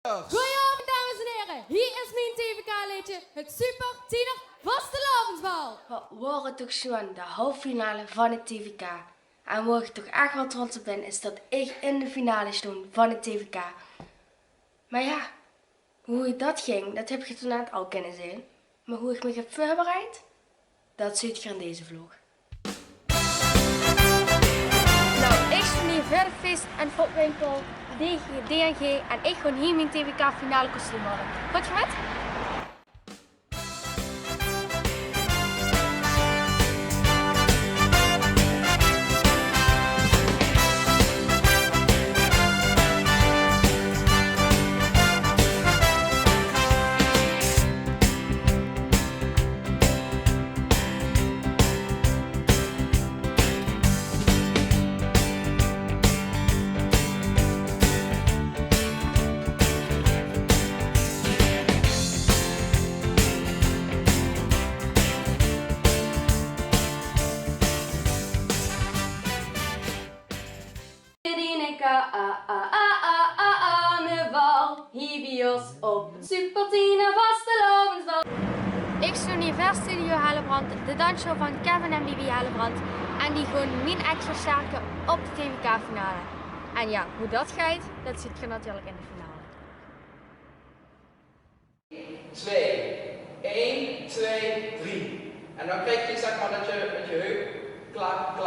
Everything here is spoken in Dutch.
Goedenavond dames en heren, hier is mijn TVK-liedje, het Super Tiener Vastelavondsbal. We worden toch gewoon de halve finale van het TVK. En waar ik toch echt wel trots op ben, is dat ik in de finale stond van het TVK. Maar ja, hoe dat ging, dat heb je toen net al kunnen zien. Maar hoe ik me heb voorbereid, dat ziet je in deze vlog. Nou, ik stond hier voor de feest en fotwinkel, DNG en ik gewoon hier mijn TVK finale kostuum hadden. Goed je met? Hibios op het Super Tiener Vastelavondsbal. Ik stond hier voor Studio Hellebrand, de dansshow van Kevin en Bibi Hellebrand. En die gewoon min extra sterke op de TVK-finale. En ja, hoe dat gaat, dat ziet je natuurlijk in de finale. 2, 1, 2, 3. En dan krijg je zeg maar dat je met je heup klaar.